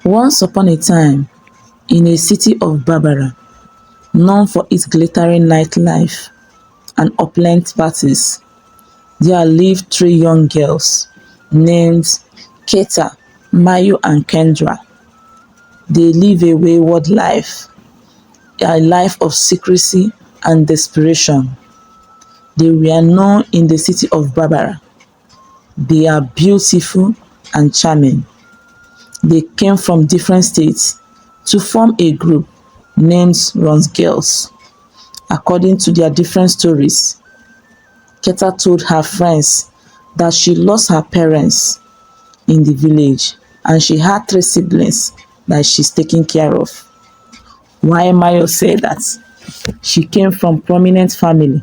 Once upon a time, in a city of Barbara, known for its glittering nightlife and opulent parties, there lived three young girls named Keta, Mayu and Kendra. They live a wayward life, a life of secrecy and desperation. They were known in the city of Barbara. They are beautiful and charming. They came from different states to form a group named Run's Girls. According to their different stories, Keta told her friends that she lost her parents in the village and she had three siblings that she's taking care of. While Mayo said that she came from prominent family,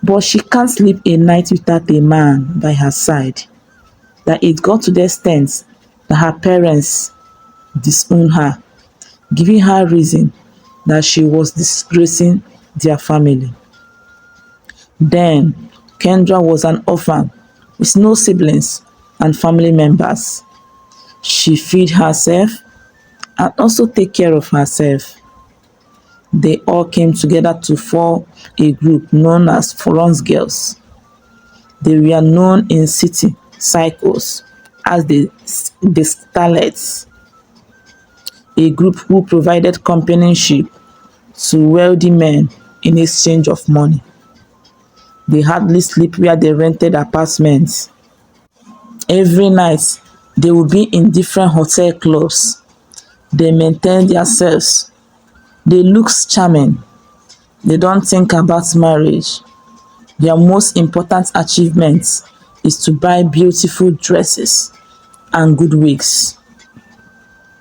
but she can't sleep a night without a man by her side. That it got to the extent that her parents disowned her, giving her reason that she was disgracing their family. Then Kendra was an orphan with no siblings and family members. She feed herself and also take care of herself. They all came together to form a group known as Run's Girls. They were known in city cycles as the Starlets, a group who provided companionship to wealthy men in exchange of money. They hardly sleep where they rented apartments. Every night, they would be in different hotel clubs. They maintain themselves. They look charming. They don't think about marriage. Their most important achievement is to buy beautiful dresses and good wigs.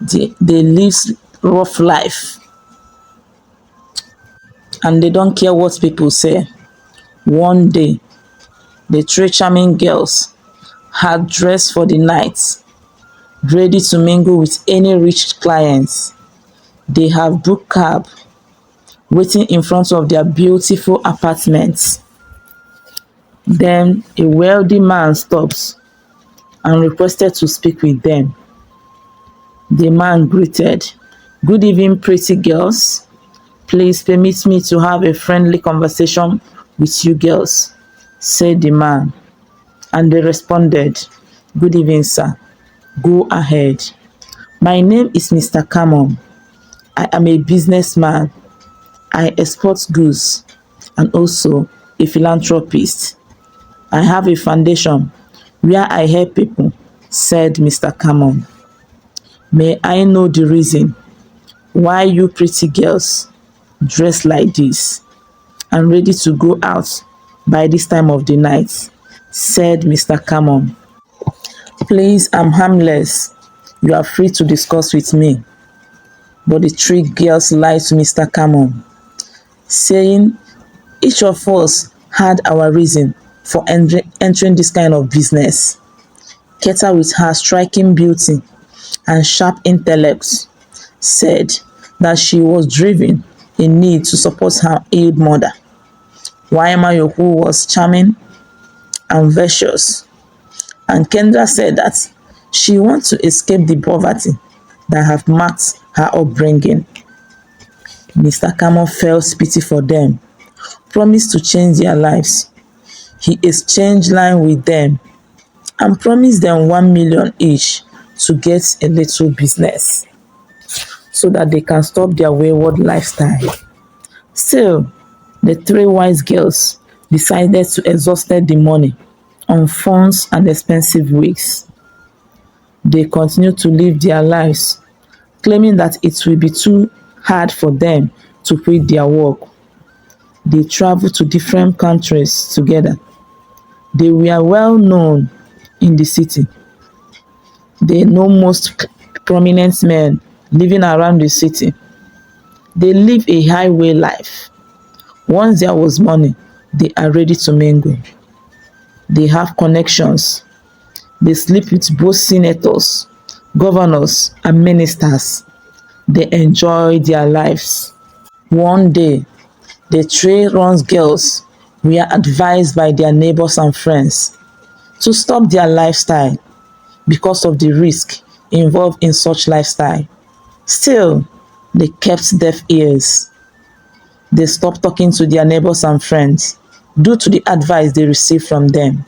They live rough life and they don't care what people say. One day, the three charming girls had dressed for the night, ready to mingle with any rich clients. They have booked cab, waiting in front of their beautiful apartments. Then a wealthy man stops and requested to speak with them. The man greeted, "Good evening, pretty girls. Please permit me to have a friendly conversation with you girls," said the man. And they responded, "Good evening, sir. Go ahead. My name is Mr. Camon. I am a businessman. I export goods and also a philanthropist. I have a foundation where I help people," said Mr. Camon. "May I know the reason why you pretty girls dress like this and ready to go out by this time of the night?" said Mr. Camon. "Please, I'm harmless. You are free to discuss with me." But the three girls lied to Mr. Camon, saying each of us had our reason for entering this kind of business. Keta, with her striking beauty and sharp intellect, said that she was driven in need to support her aged mother, while Mayo, who was charming and virtuous, and Kendra said that she wants to escape the poverty that have marked her upbringing. Mr. Camon felt pity for them, promised to change their lives. He exchanged line with them and promised them 1 million each to get a little business so that they can stop their wayward lifestyle. Still, the three wise girls decided to exhaust the money on phones and expensive wigs. They continued to live their lives, claiming that it will be too hard for them to quit their work. They traveled to different countries together. They were well known in the city. They know most prominent men living around the city. They live a highway life. Once there was money, they are ready to mingle. They have connections. They sleep with both senators, governors, and ministers. They enjoy their lives. One day, the three Run's girls were advised by their neighbors and friends to stop their lifestyle because of the risk involved in such lifestyle. Still, they kept deaf ears. They stopped talking to their neighbors and friends due to the advice they received from them.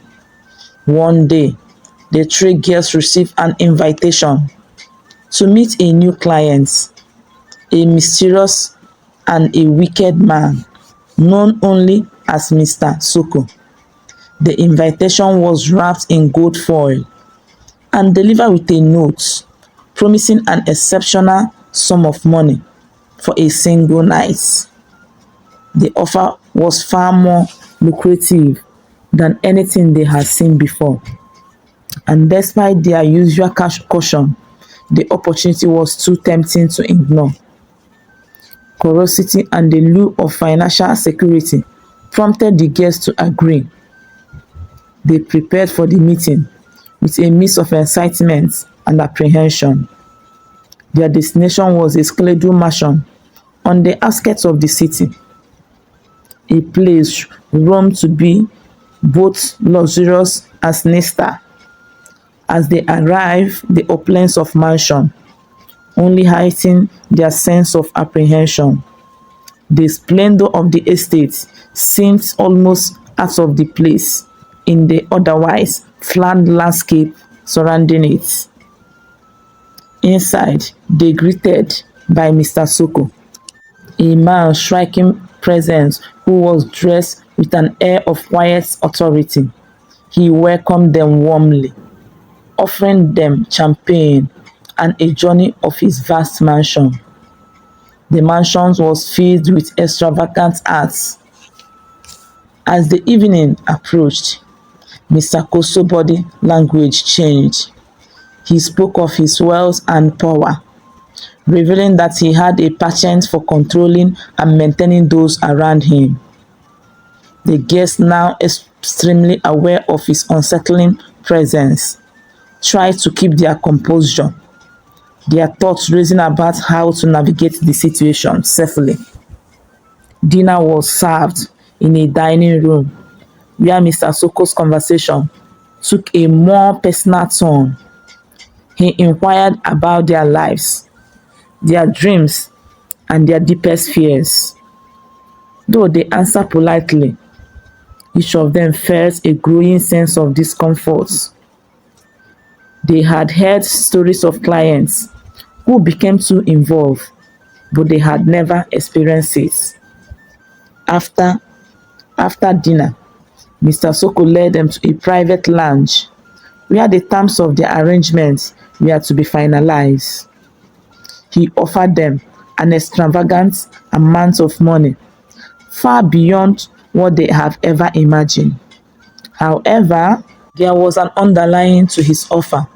One day, the three girls received an invitation to meet a new client, a mysterious and a wicked man known only as Mr. Soko. The invitation was wrapped in gold foil and delivered with a note promising an exceptional sum of money for a single night. The offer was far more lucrative than anything they had seen before, and despite their usual cash caution, the opportunity was too tempting to ignore. Curiosity and the lure of financial security prompted the guests to agree. They prepared for the meeting with a mix of excitement and apprehension. Their destination was a skeletal mansion on the outskirts of the city, a place rumored to be both luxurious and sinister. As they arrived, the opulence of mansion only heightened their sense of apprehension. The splendor of the estate seemed almost out of the place in the otherwise flat landscape surrounding it. Inside, they greeted by Mr. Soko, a man striking presence who was dressed with an air of quiet authority. He welcomed them warmly, offering them champagne and a journey of his vast mansion. The mansion was filled with extravagant arts. As the evening approached, Mr. Koso's body language changed. He spoke of his wealth and power, revealing that he had a passion for controlling and maintaining those around him. The guests, now extremely aware of his unsettling presence, tried to keep their composure, their thoughts racing about how to navigate the situation safely. Dinner was served in a dining room where Mr. Soko's conversation took a more personal turn. He inquired about their lives, their dreams, and their deepest fears. Though they answered politely, each of them felt a growing sense of discomfort. They had heard stories of clients who became too involved, but they had never experienced it. After dinner, Mr. Soko led them to a private lounge where the terms of their arrangement were to be finalized. He offered them an extravagant amount of money, far beyond what they have ever imagined. However, there was an underlying to his offer,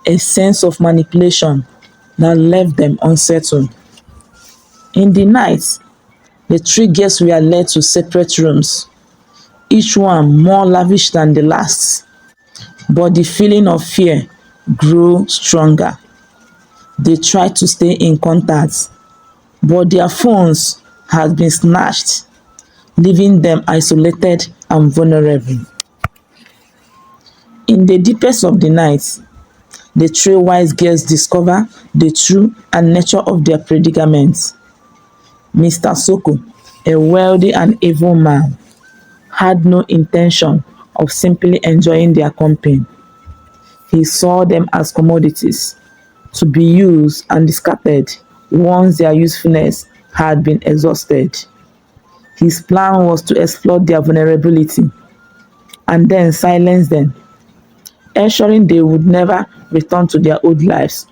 a sense of manipulation that left them unsettled. In the night, the three guests were led to separate rooms, each one more lavish than the last. But the feeling of fear grew stronger. They tried to stay in contact, but their phones had been snatched, leaving them isolated and vulnerable. In the deepest of the night, the three wise girls discovered the truth and nature of their predicament. Mr. Soko, a wealthy and evil man, had no intention of simply enjoying their company. He saw them as commodities to be used and discarded once their usefulness had been exhausted. His plan was to exploit their vulnerability and then silence them, ensuring they would never return to their old lives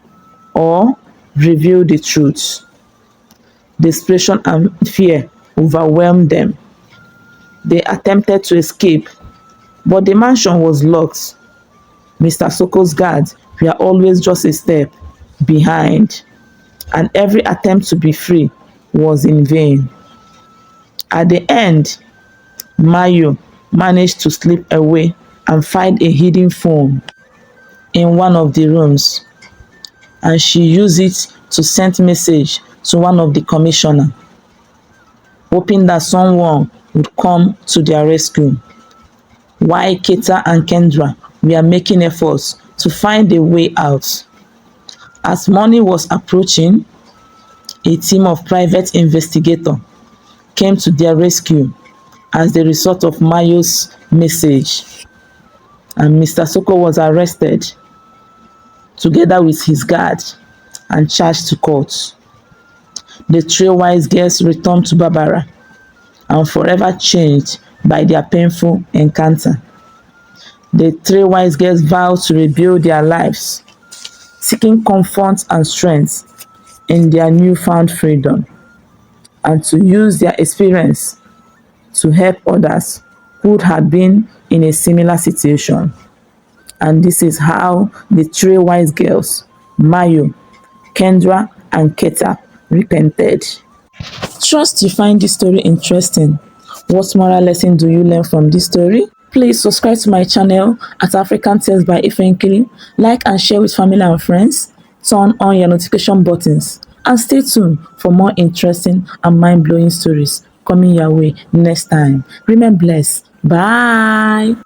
or reveal the truth. Desperation and fear overwhelmed them. They attempted to escape, but the mansion was locked. Mr. Soko's guards were always just a step behind, and every attempt to be free was in vain. At the end, Mayo managed to slip away and find a hidden phone in one of the rooms, and she used it to send message to one of the commissioners, hoping that someone would come to their rescue. While Keta and Kendra were making efforts to find a way out, As morning was approaching, a team of private investigators came to their rescue as a result of Mayo's message, and Mr. Soko was arrested together with his guard and charged to court. The three wise girls returned to Barbara and forever changed by their painful encounter. The three wise girls vowed to rebuild their lives, seeking comfort and strength in their newfound freedom, and to use their experience to help others who had been in a similar situation. And this is how the three wise girls, Mayo, Kendra, and Keta, repented. Trust you find this story interesting. What moral lesson do you learn from this story? Please subscribe to my channel at African Tales by Ifenkili. Like and share with family and friends. Turn on your notification buttons. And stay tuned for more interesting and mind-blowing stories coming your way next time. Remain blessed. Bye.